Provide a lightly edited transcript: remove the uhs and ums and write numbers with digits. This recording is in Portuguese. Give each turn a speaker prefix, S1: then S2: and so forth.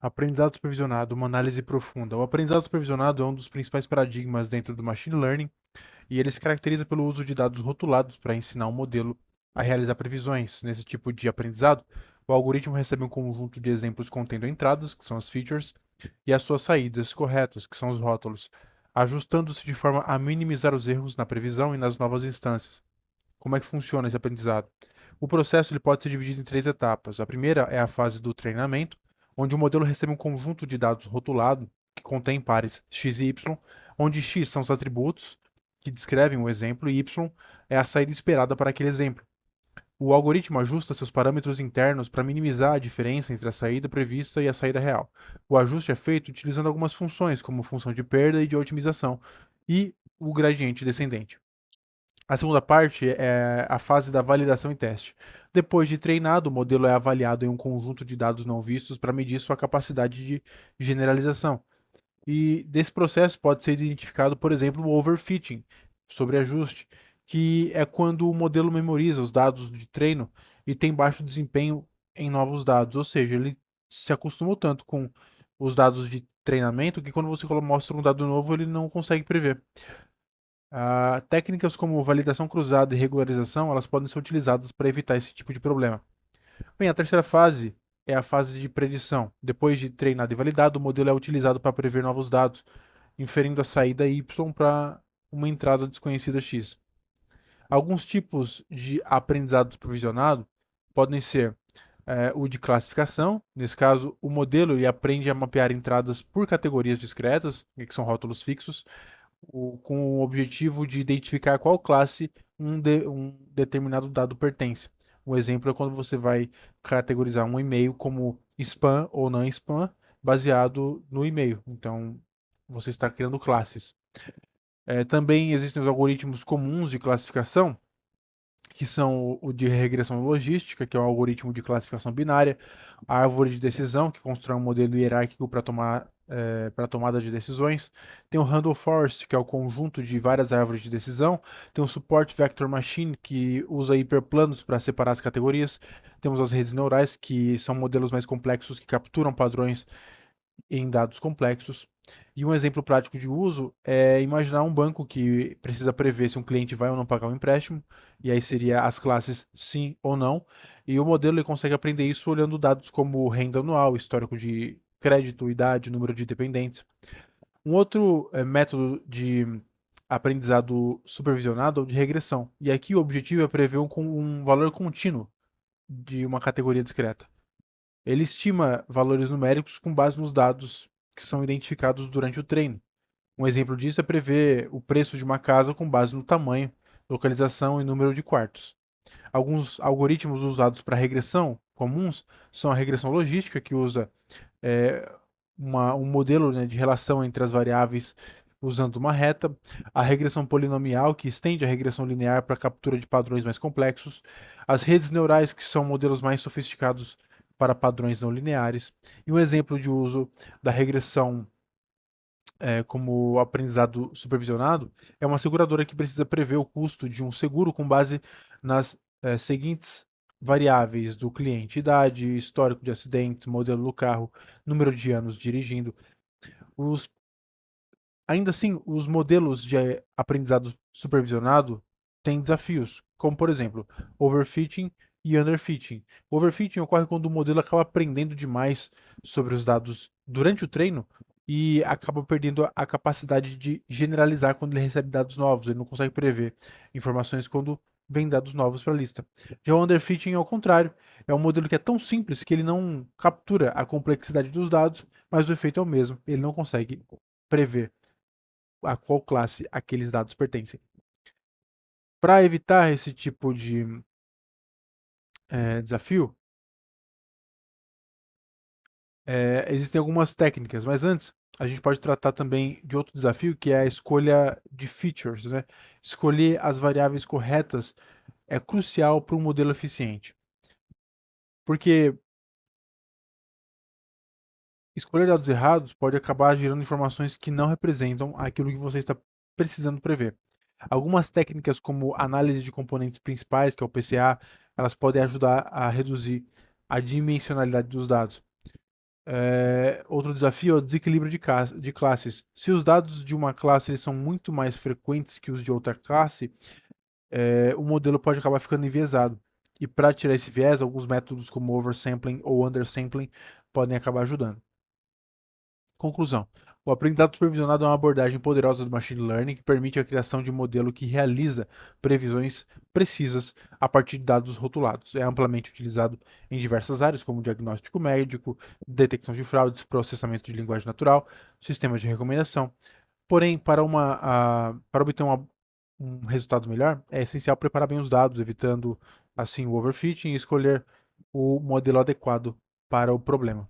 S1: Aprendizado supervisionado, uma análise profunda. O aprendizado supervisionado é um dos principais paradigmas dentro do machine learning e ele se caracteriza pelo uso de dados rotulados para ensinar um modelo a realizar previsões. Nesse tipo de aprendizado, o algoritmo recebe um conjunto de exemplos contendo entradas, que são as features, e as suas saídas corretas, que são os rótulos, ajustando-se de forma a minimizar os erros na previsão e nas novas instâncias. Como é que funciona esse aprendizado? O processo ele pode ser dividido em três etapas. A primeira é a fase do treinamento, onde o modelo recebe um conjunto de dados rotulado que contém pares x e y, onde x são os atributos que descrevem o exemplo e y é a saída esperada para aquele exemplo. O algoritmo ajusta seus parâmetros internos para minimizar a diferença entre a saída prevista e a saída real. O ajuste é feito utilizando algumas funções, como função de perda e de otimização, e o gradiente descendente. A segunda parte é a fase da validação e teste. Depois de treinado, o modelo é avaliado em um conjunto de dados não vistos para medir sua capacidade de generalização. E desse processo pode ser identificado, por exemplo, o overfitting, sobreajuste, que é quando o modelo memoriza os dados de treino e tem baixo desempenho em novos dados, ou seja, ele se acostumou tanto com os dados de treinamento que quando você mostra um dado novo ele não consegue prever. Técnicas como validação cruzada e regularização, elas podem ser utilizadas para evitar esse tipo de problema. Bem, a terceira fase é a fase de predição. Depois de treinado e validado, o modelo é utilizado para prever novos dados, inferindo a saída y para uma entrada desconhecida x. Alguns tipos de aprendizado supervisionado podem ser o de classificação. Nesse caso, o modelo ele aprende a mapear entradas por categorias discretas, que são rótulos fixos, com o objetivo de identificar qual classe um determinado dado pertence. Um exemplo é quando você vai categorizar um e-mail como spam ou não spam, baseado no e-mail. Então, você está criando classes. Também existem os algoritmos comuns de classificação, que são o de regressão logística, que é um algoritmo de classificação binária, a árvore de decisão, que constrói um modelo hierárquico para para tomada de decisões, tem o Randall Forest, que é o conjunto de várias árvores de decisão, tem o Support Vector Machine, que usa hiperplanos para separar as categorias, temos as redes neurais, que são modelos mais complexos que capturam padrões em dados complexos. E um exemplo prático de uso é imaginar um banco que precisa prever se um cliente vai ou não pagar um empréstimo, e aí seria as classes sim ou não, e o modelo ele consegue aprender isso olhando dados como renda anual, histórico de crédito, idade, número de dependentes. Um outro método de aprendizado supervisionado é o de regressão, e aqui o objetivo é prever um valor contínuo de uma categoria discreta. Ele estima valores numéricos com base nos dados que são identificados durante o treino. Um exemplo disso é prever o preço de uma casa com base no tamanho, localização e número de quartos. Alguns algoritmos usados para regressão comuns são a regressão logística, que usa é, um modelo, né, de relação entre as variáveis usando uma reta, a regressão polinomial, que estende a regressão linear para a captura de padrões mais complexos, as redes neurais, que são modelos mais sofisticados para padrões não lineares, e um exemplo de uso da regressão como aprendizado supervisionado é uma seguradora que precisa prever o custo de um seguro com base nas seguintes variáveis do cliente: idade, histórico de acidentes, modelo do carro, número de anos dirigindo. Os, ainda assim, os modelos de aprendizado supervisionado têm desafios, como por exemplo, overfitting e underfitting. O overfitting ocorre quando o modelo acaba aprendendo demais sobre os dados durante o treino e acaba perdendo a capacidade de generalizar quando ele recebe dados novos. Ele não consegue prever informações quando vem dados novos para a lista. Já o underfitting é o contrário. É um modelo que é tão simples que ele não captura a complexidade dos dados, mas o efeito é o mesmo. Ele não consegue prever a qual classe aqueles dados pertencem. Para evitar esse tipo de desafio, existem algumas técnicas, mas antes a gente pode tratar também de outro desafio que é a escolha de features, né? Escolher as variáveis corretas é crucial para um modelo eficiente, porque escolher dados errados pode acabar gerando informações que não representam aquilo que você está precisando prever. Algumas técnicas como análise de componentes principais, que é o PCA, elas podem ajudar a reduzir a dimensionalidade dos dados. Outro desafio é o desequilíbrio de classes. Se os dados de uma classe eles são muito mais frequentes que os de outra classe, o modelo pode acabar ficando enviesado. E para tirar esse viés, alguns métodos como oversampling ou undersampling podem acabar ajudando. Conclusão. O aprendizado supervisionado é uma abordagem poderosa do machine learning que permite a criação de um modelo que realiza previsões precisas a partir de dados rotulados. É amplamente utilizado em diversas áreas, como diagnóstico médico, detecção de fraudes, processamento de linguagem natural, sistemas de recomendação. Porém, para obter um resultado melhor, é essencial preparar bem os dados, evitando assim o overfitting e escolher o modelo adequado para o problema.